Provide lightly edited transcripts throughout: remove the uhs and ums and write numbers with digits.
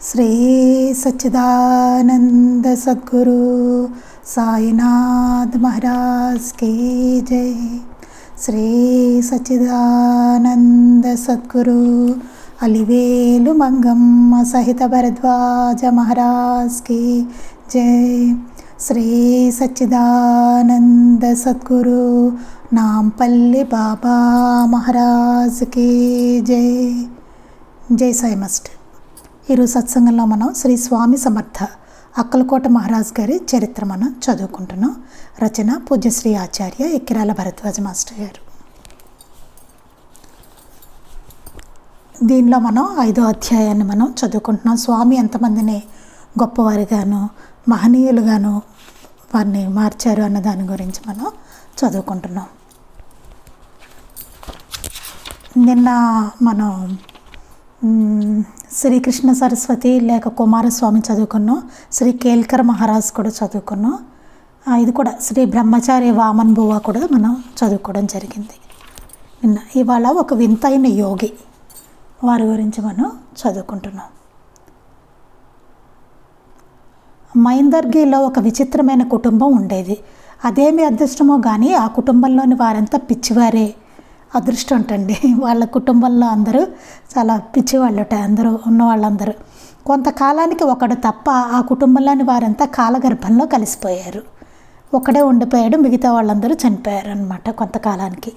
Shri Sachchidananda Sadhguru Sainath Maharaj key జై. శ్రీ సచ్చిదానంద సద్గురు అలివేలు మంగమ్మ సహిత Bharadwaj Maharaj key జై. శ్రీ సచ్చిదానంద సద్గురు నాంపల్లి బాబా మహారాజ్ కీ జై. జై సాయి మాస్టర్. ఈరోజు సత్సంగంలో మనం శ్రీ స్వామి సమర్థ అక్కలకోట మహారాజ్ గారి చరిత్ర మనం చదువుకుంటున్నాం. రచన పూజ్యశ్రీ ఆచార్య ఎక్కిరాల భరద్వాజ మాస్టర్ గారు. దీనిలో మనం 5వ అధ్యాయాన్ని మనం చదువుకుంటున్నాం. స్వామి ఎంతమందిని గొప్పవారిగాను మహనీయులుగాను వారిని మార్చారు అన్న దాని గురించి మనం చదువుకుంటున్నాం. నిన్న మనం శ్రీకృష్ణ సరస్వతి లేక కుమారస్వామి చదువుకున్నాం. శ్రీ కేల్కర్ మహారాజ్ కూడా చదువుకున్నాం. ఇది కూడా శ్రీ బ్రహ్మచారి వామన్ బువ్వ కూడా మనం చదువుకోవడం జరిగింది నిన్న. ఇవాళ ఒక వింతైన యోగి వారి గురించి మనం చదువుకుంటున్నాం. మైందర్గిలో ఒక విచిత్రమైన కుటుంబం ఉండేది. అదేమి అదృష్టమో కానీ ఆ కుటుంబంలోని వారంతా పిచ్చివారే. అదృష్టం అంటండి. వాళ్ళ కుటుంబంలో అందరూ చాలా పిచ్చివాళ్ళట. అందరూ ఉన్న వాళ్ళందరూ కొంతకాలానికి ఒకడు తప్ప ఆ కుటుంబంలోని వారంతా కాలగర్భంలో కలిసిపోయారు. ఒకడే ఉండిపోయాడు, మిగతా వాళ్ళందరూ చనిపోయారు అన్నమాట కొంతకాలానికి.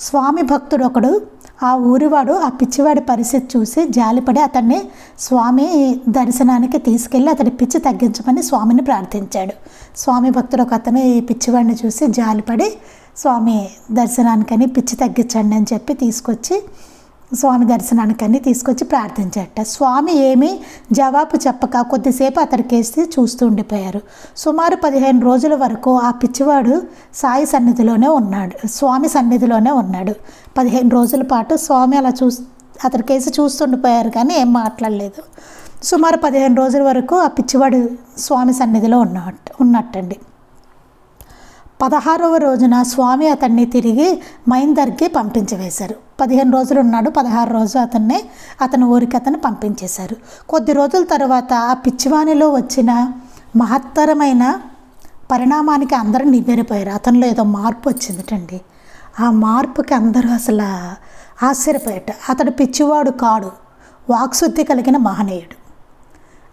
స్వామి భక్తుడు ఒకడు ఆ ఊరివాడు ఆ పిచ్చివాడి పరిస్థితి చూసి జాలిపడి అతన్ని స్వామి దర్శనానికి తీసుకెళ్ళి అతడి పిచ్చి తగ్గించమని స్వామిని ప్రార్థించాడు. స్వామి భక్తుడు ఒక అతను ఈ పిచ్చివాడిని చూసి జాలిపడి స్వామి దర్శనానికని పిచ్చి తగ్గించండి అని చెప్పి తీసుకొచ్చి స్వామి దర్శనానికని తీసుకొచ్చి ప్రార్థించట. స్వామి ఏమీ జవాబు చెప్పక కొద్దిసేపు అతడికేసి చూస్తూ ఉండిపోయారు. సుమారు 15 రోజుల వరకు ఆ పిచ్చివాడు సాయి సన్నిధిలోనే ఉన్నాడు, స్వామి సన్నిధిలోనే ఉన్నాడు. 15 రోజుల పాటు స్వామి అలా అతడికేసి చూస్తుండిపోయారు కానీ ఏం మాట్లాడలేదు. సుమారు 15 రోజుల వరకు ఆ పిచ్చివాడు స్వామి సన్నిధిలో ఉన్నట్టండి. 16వ రోజున స్వామి అతన్ని తిరిగి మైందర్కి పంపించివేశారు. 15 రోజులు ఉన్నాడు, 16 రోజు అతని ఊరికి పంపించేశారు. కొద్ది రోజుల తర్వాత ఆ పిచ్చివానిలో వచ్చిన మహత్తరమైన పరిణామానికి అందరూ నివ్వెరపోయారు. అతనిలో ఏదో మార్పు వచ్చిందిటండి. ఆ మార్పుకి అందరూ అసలు ఆశ్చర్యపోయారు. అతడు పిచ్చివాడు కాడు, వాక్శుద్ధి కలిగిన మహనీయుడు.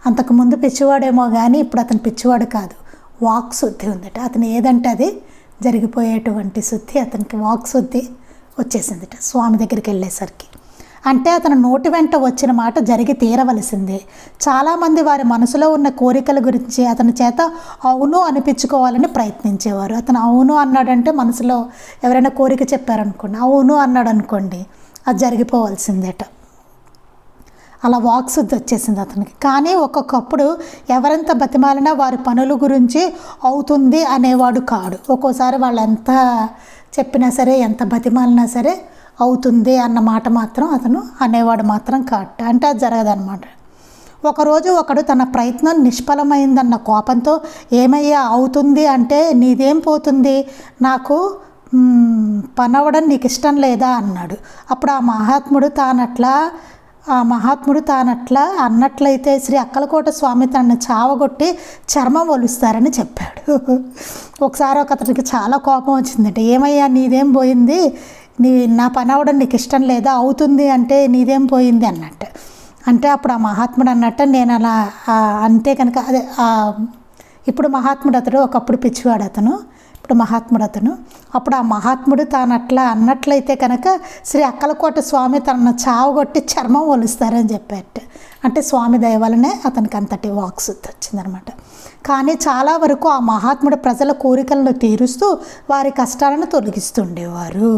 అంతకుముందు పిచ్చివాడేమో కానీ ఇప్పుడు అతను పిచ్చివాడు కాదు, వాక్శుద్ధి ఉందట. అతను ఏదంటే అది జరిగిపోయేటువంటి శుద్ధి, అతనికి వాక్శుద్ధి వచ్చేసిందట స్వామి దగ్గరికి వెళ్ళేసరికి. అంటే అతను నోటి వెంట వచ్చిన మాట జరిగి తీరవలసిందే. చాలామంది వారి మనసులో ఉన్న కోరికల గురించి అతని చేత అవును అనిపించుకోవాలని ప్రయత్నించేవారు. అతను అవును అన్నాడంటే మనసులో ఎవరైనా కోరిక చెప్పారనుకోండి, అవును అన్నాడు అనుకోండి, అది జరిగిపోవాల్సిందేట. అలా వాక్శుద్ధి వచ్చేసింది అతనికి. కానీ ఒక్కొక్కప్పుడు ఎవరెంత బతిమాలినా వారి పనుల గురించి అవుతుంది అనేవాడు కాడు. ఒక్కోసారి వాళ్ళు ఎంత చెప్పినా సరే, ఎంత బతిమాలినా సరే అవుతుంది అన్న మాట మాత్రం అతను అనేవాడు మాత్రం కాదు. అంటే అది జరగదన్నమాట. ఒకరోజు ఒకడు తన ప్రయత్నం నిష్ఫలమైందన్న కోపంతో ఏమయ్యా అవుతుంది అంటే నీదేం పోతుంది, నాకు పనవడం నీకు ఇష్టం లేదా అన్నాడు. అప్పుడు ఆ మహాత్ముడు తానట్లా అన్నట్లయితే శ్రీ అక్కలకోట స్వామి తనను చావగొట్టి చర్మం ఒలుస్తారని చెప్పాడు. ఒకసారి అతనికి చాలా కోపం వచ్చిందంటే, ఏమయ్యా నీదేం పోయింది, నా పని అవడం నీకు ఇష్టం లేదా, అవుతుంది అంటే నీదేం పోయింది అన్నట్టు. అంటే అప్పుడు ఆ మహాత్ముడు అన్నట్టు నేను అలా అంటే కనుక అదే ఇప్పుడు మహాత్ముడు అతడు, ఒకప్పుడు పిచ్చివాడు అతను, ఇప్పుడు మహాత్ముడు అతను. అప్పుడు ఆ మహాత్ముడు తానట్లా అన్నట్లయితే కనుక శ్రీ అక్కలకోట స్వామి తనను చావగొట్టి చర్మం ఒలుస్తారని చెప్పారు. అంటే స్వామి దయ వలనే అతనికి అంతటి వాక్శుద్ధి వచ్చిందనమాట. కానీ చాలా వరకు ఆ మహాత్ముడు ప్రజల కోరికలను తీరుస్తూ వారి కష్టాలను తొలగిస్తుండేవారు.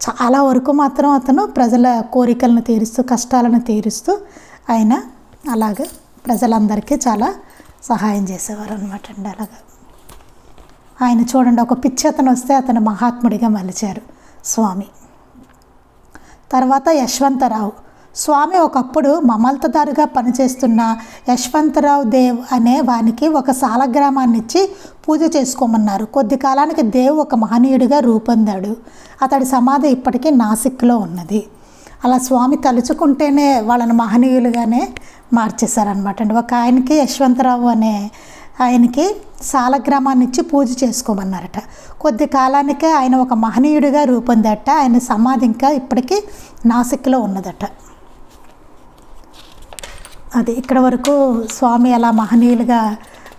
చాలా వరకు మాత్రం అతను ప్రజల కోరికలను తీరుస్తూ కష్టాలను తీరుస్తూ ఆయన అలాగే ప్రజలందరికీ చాలా సహాయం చేసేవారు అనమాట అండి. అలాగా ఆయన చూడండి, ఒక పిచ్చి అతను వస్తే అతను మహాత్ముడిగా మలిచారు స్వామి. తర్వాత యశ్వంతరావు స్వామి ఒకప్పుడు మమల్తదారుగా పనిచేస్తున్న యశ్వంతరావు దేవ్ అనే వానికి ఒక సాలగ్రామాన్ని ఇచ్చి పూజ చేసుకోమన్నారు. కొద్ది కాలానికి దేవ్ ఒక మహనీయుడిగా రూపొందాడు. అతడి సమాధి ఇప్పటికీ నాసిక్లో ఉన్నది. అలా స్వామి తలుచుకుంటేనే వాళ్ళని మహనీయులుగానే మార్చేశారనమాట అండి. ఒక ఆయనకి యశ్వంతరావు అనే ఆయనకి సాలగ్రామాన్ని ఇచ్చి పూజ చేసుకోమన్నారట. కొద్ది కాలానికే ఆయన ఒక మహనీయుడిగా రూపొందట. ఆయన సమాధి ఇంకా ఇప్పటికీ నాసిక్లో ఉన్నదట. అది ఇక్కడ వరకు స్వామి అలా మహనీయులుగా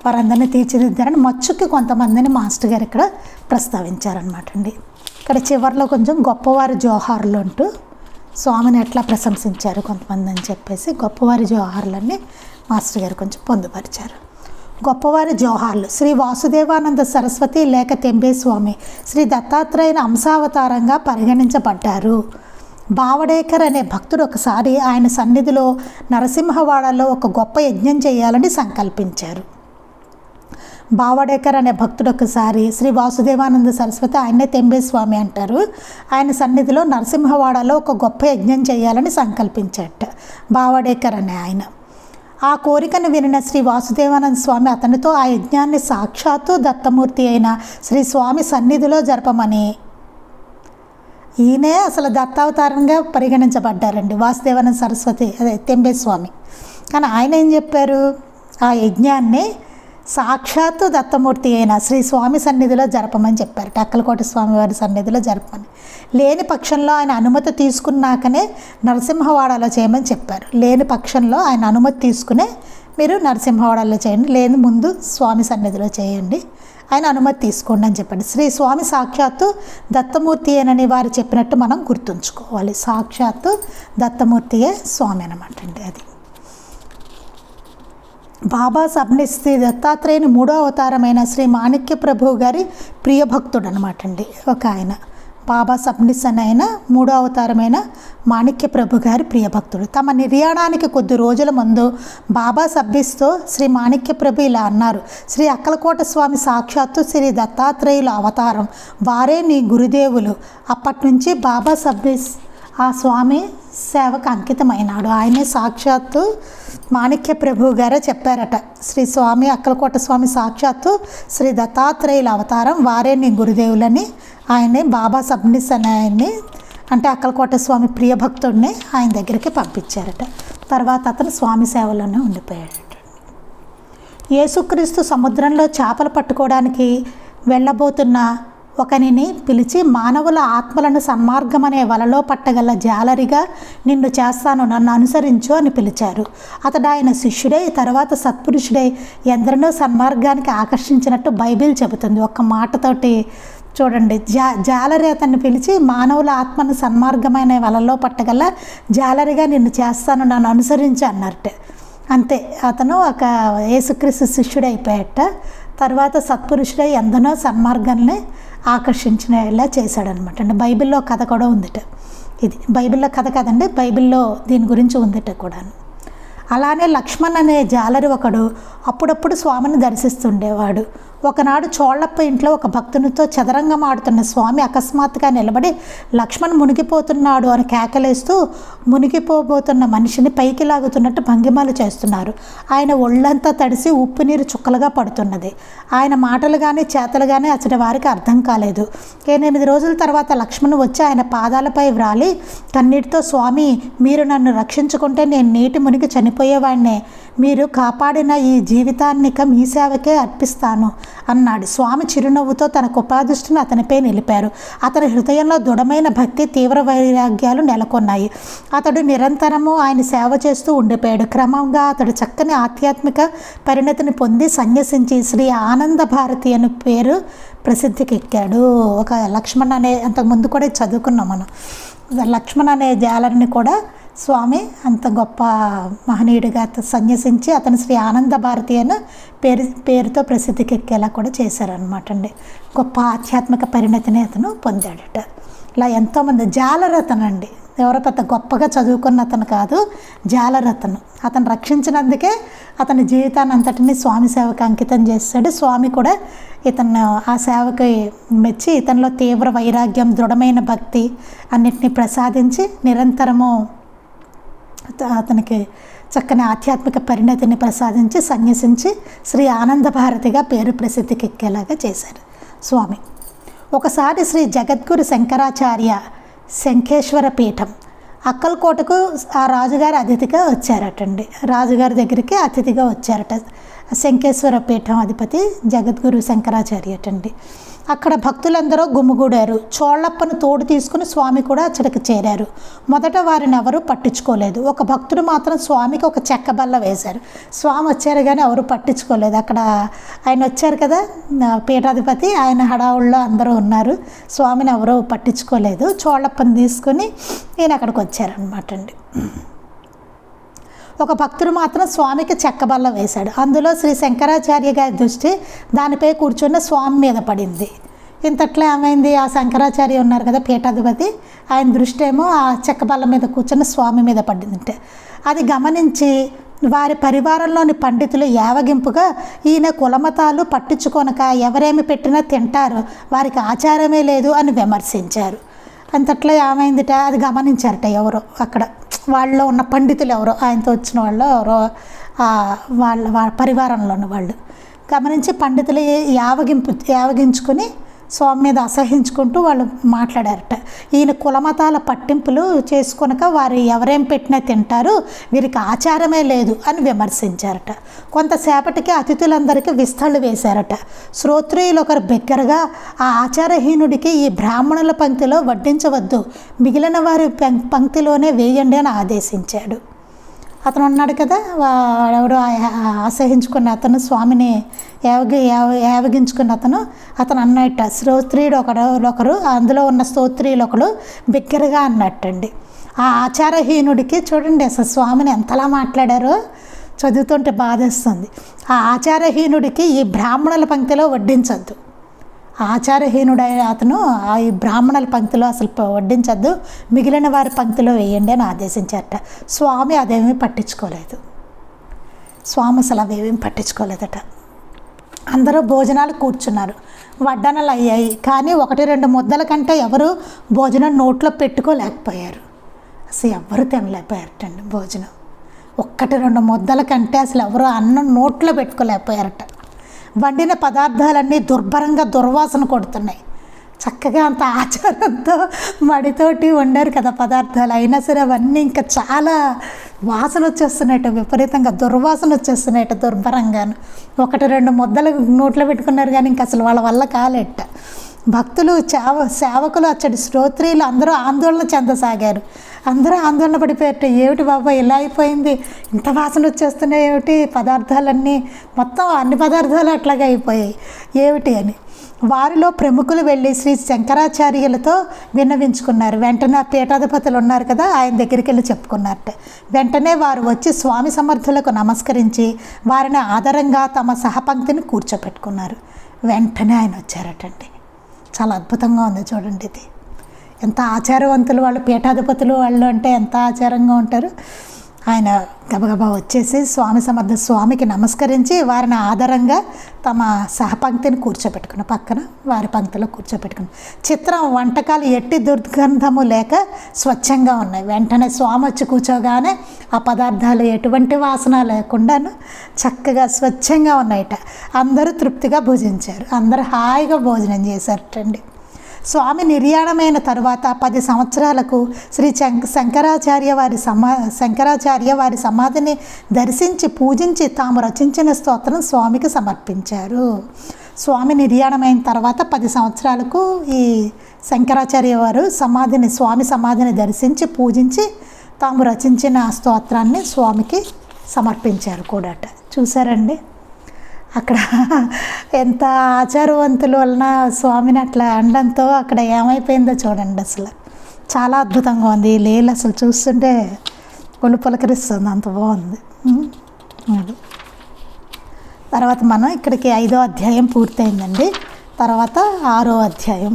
వారందరినీ తీర్చిదిద్దారని మచ్చుకి కొంతమందిని మాస్టర్ గారు ఇక్కడ ప్రస్తావించారనమాట అండి. ఇక్కడ చివరిలో కొంచెం గొప్పవారి జోహార్లు అంటూ స్వామిని ఎట్లా ప్రశంసించారు కొంతమంది అని చెప్పేసి గొప్పవారి జోహార్లన్నీ మాస్టర్ గారు కొంచెం పొందుపరిచారు. గొప్పవారి జోహార్లు. శ్రీ వాసుదేవానంద సరస్వతి లేక తెంబే స్వామి శ్రీ దత్తాత్రేయుని అంశావతారంగా పరిగణించబడ్డారు. బావడేకర్ అనే భక్తుడు ఒకసారి ఆయన సన్నిధిలో నరసింహవాడలో ఒక గొప్ప యజ్ఞం చేయాలని సంకల్పించారు. బావడేకర్ అనే భక్తుడు ఒకసారి శ్రీ వాసుదేవానంద సరస్వతి, ఆయనే తెంబే స్వామి అంటారు, ఆయన సన్నిధిలో నరసింహవాడలో ఒక గొప్ప యజ్ఞం చేయాలని సంకల్పించాట బావడేకర్ అనే ఆయన. ఆ కోరికను వినిన శ్రీ వాసుదేవానంద స్వామి అతనితో ఆ యజ్ఞాన్ని సాక్షాత్తు దత్తమూర్తి అయిన శ్రీ స్వామి సన్నిధిలో జరపమని, ఈయనే అసలు దత్తావతారంగా పరిగణించబడ్డారండి వాసుదేవానంద సరస్వతి అదే తెంబే స్వామి. కానీ ఆయన ఏం చెప్పారు, ఆ యజ్ఞాన్ని సాక్షాత్తు దత్తమూర్తి అయిన శ్రీ స్వామి సన్నిధిలో జరపమని చెప్పారు. టక్కలకోట స్వామి వారి సన్నిధిలో జరపమని. లేని పక్షంలో ఆయన అనుమతి తీసుకున్నాకనే నరసింహవాడలో చేయమని చెప్పారు. లేని పక్షంలో ఆయన అనుమతి తీసుకునే మీరు నరసింహవాడలో చేయండి, లేని ముందు స్వామి సన్నిధిలో చేయండి, ఆయన అనుమతి తీసుకోండి అని చెప్పండి. శ్రీ స్వామి సాక్షాత్తు దత్తమూర్తి అని వారు చెప్పినట్టు మనం గుర్తుంచుకోవాలి. సాక్షాత్తు దత్తమూర్తియే స్వామి అనమాట అండి. అది బాబా సబ్నిస్ శ్రీ దత్తాత్రేయుని 3వ అవతారమైన శ్రీ మాణిక్య ప్రభు గారి ప్రియభక్తుడు అనమాట అండి. ఒక ఆయన బాబా సబ్నిస్ అని ఆయన 3వ అవతారమైన మాణిక్య ప్రభు గారి ప్రియభక్తుడు. తమ నిర్యాణానికి కొద్ది రోజుల ముందు బాబా సబ్నిస్తో శ్రీ మాణిక్య ప్రభు ఇలా అన్నారు, శ్రీ అక్కలకోట స్వామి సాక్షాత్తు శ్రీ దత్తాత్రేయుల అవతారం, వారే నీ గురుదేవులు. అప్పటి నుంచి బాబా సబ్నిస్ ఆ స్వామి సేవకు అంకితమైనాడు. ఆయనే సాక్షాత్తు మాణిక్య ప్రభు గారే చెప్పారట, శ్రీ స్వామి అక్కలకోట స్వామి సాక్షాత్తు శ్రీ దత్తాత్రేయుల అవతారం, వారే నీ గురుదేవులని ఆయనే బాబా సబ్నిస్ అనే ఆయన్ని అంటే అక్కలకోట స్వామి ప్రియభక్తుడిని ఆయన దగ్గరికి పంపించారట. తర్వాత అతను స్వామి సేవలోనే ఉండిపోయాడట. యేసుక్రీస్తు సముద్రంలో చేపలు పట్టుకోవడానికి వెళ్ళబోతున్న ఒకనిని పిలిచి, మానవుల ఆత్మలను సన్మార్గమనే వలలో పట్టగల జాలరిగా నిన్ను చేస్తాను, నన్ను అనుసరించు అని పిలిచారు. అతడు ఆయన శిష్యుడై తర్వాత సత్పురుషుడై ఎందరినో సన్మార్గానికి ఆకర్షించినట్టు బైబిల్ చెబుతుంది. ఒక్క మాటతోటి చూడండి, జాలరి అతన్ని పిలిచి మానవుల ఆత్మను సన్మార్గమైన వలలో పట్టగల జాలరిగా నిన్ను చేస్తాను, నన్ను అనుసరించు అన్నట్ట. అంతే, అతను ఒక యేసుక్రీస్తు శిష్యుడు అయిపోయాట. తర్వాత సత్పురుషుడై ఎందరో సన్మార్గాన్ని ఆకర్షించినలా చేశాడనమాట అండి. బైబిల్లో కథ కూడా ఉందిట. ఇది బైబిల్లో కథ కదండి, బైబిల్లో దీని గురించి ఉందిట కూడాను. అలానే లక్ష్మణ్ అనే జాలరి ఒకడు అప్పుడప్పుడు స్వామిని దర్శిస్తుండేవాడు. ఒకనాడు చోళ్ళప్ప ఇంట్లో ఒక భక్తునితో చదరంగం ఆడుతున్న స్వామి అకస్మాత్తుగా నిలబడి లక్ష్మణ్ మునిగిపోతున్నాడు అని కేకలేస్తూ మునిగిపోబోతున్న మనిషిని పైకి లాగుతున్నట్టు భంగిమలు చేస్తున్నారు. ఆయన ఒళ్ళంతా తడిసి ఉప్పు నీరు చుక్కలుగా పడుతున్నది. ఆయన మాటలు కానీ చేతలు కానీ అతడి వారికి అర్థం కాలేదు. 8 రోజుల తర్వాత లక్ష్మణ్ వచ్చి ఆయన పాదాలపై వ్రాలి కన్నీటితో, స్వామి మీరు నన్ను రక్షించుకుంటే నేను నీటి మునిగి చనిపోయేవాడినే, మీరు కాపాడిన ఈ జీవితాన్నిక మీ సేవకే అర్పిస్తాను అన్నాడు. స్వామి చిరునవ్వుతో తన కృపాదృష్టిని అతనిపై నిలిపారు. అతని హృదయంలో దృఢమైన భక్తి, తీవ్ర వైరాగ్యాలు నెలకొన్నాయి. అతడు నిరంతరము ఆయన సేవ చేస్తూ ఉండిపోయాడు. క్రమంగా అతడు చక్కని ఆధ్యాత్మిక పరిణతిని పొంది సన్యసించి శ్రీ ఆనంద భారతి అని పేరు ప్రసిద్ధికి ఎక్కాడు. ఒక లక్ష్మణ్ అనే, అంతకుముందు కూడా చదువుకున్నాం మనం, లక్ష్మణ్ అనే జాలరిని కూడా స్వామి అంత గొప్ప మహనీయుడిగా సన్యసించి అతను శ్రీ ఆనంద భారతి అని పేరుతో ప్రసిద్ధికి ఎక్కేలా కూడా చేశారనమాట అండి. గొప్ప ఆధ్యాత్మిక పరిణతిని అతను పొందాడట. ఇలా ఎంతోమంది జాలరతను అండి, ఎవరో పెద్ద గొప్పగా చదువుకున్న అతను కాదు, జాలరతను. అతను రక్షించినందుకే అతని జీవితాన్ని అంతటినీ స్వామి సేవకు అంకితం చేశాడు. స్వామి కూడా ఇతను ఆ సేవకి మెచ్చి ఇతనిలో తీవ్ర వైరాగ్యం, దృఢమైన భక్తి అన్నిటినీ ప్రసాదించి నిరంతరము అతనికి చక్కని ఆధ్యాత్మిక పరిణతిని ప్రసాదించి సన్యసించి శ్రీ ఆనంద భారతిగా పేరు ప్రసిద్ధికి ఎక్కేలాగా చేశారు స్వామి. ఒకసారి శ్రీ జగద్గురు శంకరాచార్య శంఖేశ్వర పీఠం అక్కలకోటకు ఆ రాజుగారి అతిథిగా వచ్చారటండి. రాజుగారి దగ్గరికి అతిథిగా వచ్చారట శంకేశ్వర పీఠం అధిపతి జగద్గురు శంకరాచార్యటండి. అక్కడ భక్తులందరూ గుమిగూడారు. చోళప్పను తోడు తీసుకుని స్వామి కూడా అచ్చడికి చేరారు. మొదట వారిని ఎవరూ పట్టించుకోలేదు. ఒక భక్తుడు మాత్రం స్వామికి ఒక చెక్క బల్ల వేశారు. స్వామి వచ్చారు కానీ ఎవరు పట్టించుకోలేదు. అక్కడ ఆయన వచ్చారు కదా పీఠాధిపతి, ఆయన హడావుల్లో అందరూ ఉన్నారు. స్వామిని ఎవరూ పట్టించుకోలేదు. చోళప్పని తీసుకుని ఈయన అక్కడికి వచ్చారనమాట అండి. ఒక భక్తుడు మాత్రం స్వామికి చెక్కబల్ల వేశాడు. అందులో శ్రీ శంకరాచార్య గారి దృష్టి దానిపై కూర్చున్న స్వామి మీద పడింది. ఇంతట్లో ఏమైంది, ఆ శంకరాచార్య ఉన్నారు కదా పీఠాధిపతి, ఆయన దృష్టి ఏమో ఆ చెక్కబల్ల మీద కూర్చున్న స్వామి మీద పడిందంటే అది గమనించి వారి పరివారంలోని పండితులు యావగింపుగా ఈయన కులమతాలు పట్టించుకొనక ఎవరేమి పెట్టినా తింటారు, వారికి ఆచారమే లేదు అని విమర్శించారు. అంతట్లో ఏమైందిట, అది గమనించారట ఎవరో అక్కడ వాళ్ళలో ఉన్న పండితులు ఎవరో, ఆయనతో వచ్చిన వాళ్ళు ఎవరో వాళ్ళ పరివారంలోని వాళ్ళు గమనించి పండితులు యావగించుకొని స్వామి మీద అసహించుకుంటూ వాళ్ళు మాట్లాడారట. ఈయన కులమతాల పట్టింపులు చేసుకొనక వారు ఎవరేం పెట్టినా తింటారు, వీరికి ఆచారమే లేదు అని విమర్శించారట. కొంతసేపటికి అతిథులందరికీ విస్తళ్ళు వేశారట. శ్రోత్రియులు ఒకరు బిగ్గరగా, ఆ ఆచారహీనుడికి ఈ బ్రాహ్మణుల పంక్తిలో వడ్డించవద్దు, మిగిలిన వారి పంక్తిలోనే వేయండి అని ఆదేశించాడు. అతను ఉన్నాడు కదా ఎవడో అసహించుకున్న అతను, స్వామిని యావగించుకున్న అతను అన్నట్ట స్తోత్రీయుడు ఒకరు, అందులో ఉన్న స్తోత్రీయులు ఒకడు బిగ్గరగా అన్నట్టండి. ఆ ఆచారహీనుడికి చూడండి అసలు స్వామిని ఎంతలా మాట్లాడారో చదువుతుంటే బాధేస్తుంది. ఆ ఆచారహీనుడికి ఈ బ్రాహ్మణుల పంక్తిలో వడ్డించద్దు, ఆచారహీనుడైన అతను ఈ బ్రాహ్మణుల పంక్తిలో అసలు వడ్డించద్దు, మిగిలిన వారి పంక్తిలో వేయండి అని ఆదేశించారట. స్వామి అదేమీ పట్టించుకోలేదు. స్వామి అసలు అవేమీ పట్టించుకోలేదట. అందరూ భోజనాలు కూర్చున్నారు. వడ్డనలు అయ్యాయి కానీ 1-2 ముద్దల కంటే ఎవరు భోజనం నోట్లో పెట్టుకోలేకపోయారు. అసలు ఎవరు తినలేకపోయారటండి భోజనం. 1-2 ముద్దల కంటే అసలు ఎవరు అన్నం నోట్లో పెట్టుకోలేకపోయారట. వండిన పదార్థాలన్నీ దుర్భరంగా దుర్వాసన కొడుతున్నాయి. చక్కగా అంత ఆచారంతో మడితోటి వండారు కదా పదార్థాలు, అయినా సరే అవన్నీ ఇంకా చాలా వాసన వచ్చేస్తున్నాయట, విపరీతంగా దుర్వాసన వచ్చేస్తున్నాయట దుర్భరంగాను. 1-2 ముద్దలు నోట్లో పెట్టుకున్నారు కానీ ఇంకా అసలు వాళ్ళ వల్ల కాలేట. భక్తులు సేవకులు అచ్చడి శ్రోత్రియులు అందరూ ఆందోళన చెందసాగారు. అందరూ ఆందోళన పడిపోయారట. ఏమిటి బాబా ఇలా అయిపోయింది, ఇంత వాసన వచ్చేస్తున్నాయి ఏమిటి, పదార్థాలన్నీ మొత్తం అన్ని పదార్థాలు అట్లాగే అయిపోయాయి ఏమిటి అని. వారిలో ప్రముఖులు వెళ్ళి శ్రీ శంకరాచార్యులతో విన్నవించుకున్నారు. వెంటనే పీఠాధిపతులు ఉన్నారు కదా ఆయన దగ్గరికి వెళ్ళి చెప్పుకున్నారట. వెంటనే వారు వచ్చి స్వామి సమర్థులకు నమస్కరించి వారిని ఆదరంగా తమ సహపంక్తిని కూర్చోపెట్టుకున్నారు. వెంటనే ఆయన వచ్చారటండి. చాలా అద్భుతంగా ఉంది చూడండి. ఇది ఎంత ఆచారవంతులు వాళ్ళు, పీఠాధిపతులు వాళ్ళు అంటే ఎంత ఆచారంగా ఉంటారు. ఆయన గబగబా వచ్చేసి స్వామికి నమస్కరించి వారిని ఆదరంగా తమ సహపంక్తిని కూర్చోబెట్టుకుని పక్కన వారి పంక్తిలో కూర్చోబెట్టుకుని. చిత్రం, వంటకాలు ఎట్టి దుర్గంధము లేక స్వచ్ఛంగా ఉన్నాయి. వెంటనే స్వామి వచ్చి కూర్చోగానే ఆ పదార్థాలు ఎటువంటి వాసన లేకుండాను చక్కగా స్వచ్ఛంగా ఉన్నాయట. అందరూ తృప్తిగా భుజించారు. అందరూ హాయిగా భోజనం చేశారటండి. స్వామి నిర్యాణమైన తరువాత 10 సంవత్సరాలకు శ్రీ శంకరాచార్య వారి సమాధిని దర్శించి పూజించి తాము రచించిన స్తోత్రం స్వామికి సమర్పించారు. స్వామి నిర్యాణమైన తర్వాత 10 సంవత్సరాలకు ఈ శంకరాచార్య వారు స్వామి సమాధిని దర్శించి పూజించి తాము రచించిన స్తోత్రాన్ని స్వామికి సమర్పించారు కూడాట. చూసారండి అక్కడ ఎంత ఆచారవంతుల వలన స్వామిని అట్లా అనడంతో అక్కడ ఏమైపోయిందో చూడండి. అసలు చాలా అద్భుతంగా ఉంది ఈ లీల. అసలు చూస్తుంటే ఒళ్ళు పులకరిస్తుంది, అంత బాగుంది. తర్వాత మనం ఇక్కడికి 5వ అధ్యాయం పూర్తయిందండి. తర్వాత 6వ అధ్యాయం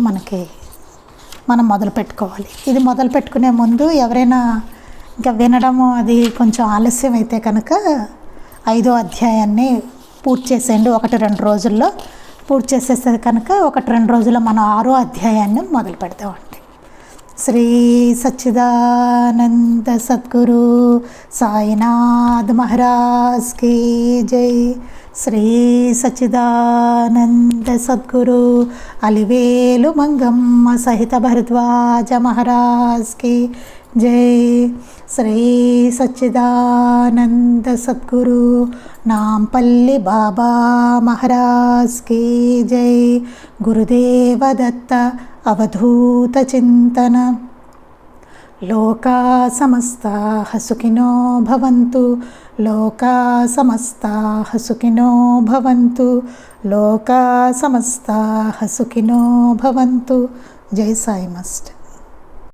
మనం మొదలు పెట్టుకోవాలి. ఇది మొదలు పెట్టుకునే ముందు ఎవరైనా ఇంకా వినడము అది కొంచెం ఆలస్యం అయితే కనుక 5వ అధ్యాయాన్ని పూర్తి చేసేయండి. 1-2 రోజుల్లో పూర్తి చేసేస్తే కనుక 1-2 రోజుల్లో మనం 6వ అధ్యాయాన్ని మొదలు పెడతామండి. శ్రీ సచ్చిదానంద సద్గురు సాయినాథ్ మహారాజ్ కీ జై. శ్రీ సచ్చిదానంద సద్గురు అలివేలు మంగమ్మ సహిత భరద్వాజ మహారాజ్ కీ జై. శ్రీ సచ్చిదానంద సద్గురు నాంపల్లి బాబా మహారాజ్ కీ జై. గురుదేవ దత్త అవధూత చింతన. లోకా సమస్తాః సుఖినో భవంతు. లోకా సమస్తాః సుఖినో భవంతు. లోకా సమస్తాః సుఖినో భవంతు. జై సాయి మాస్టర్.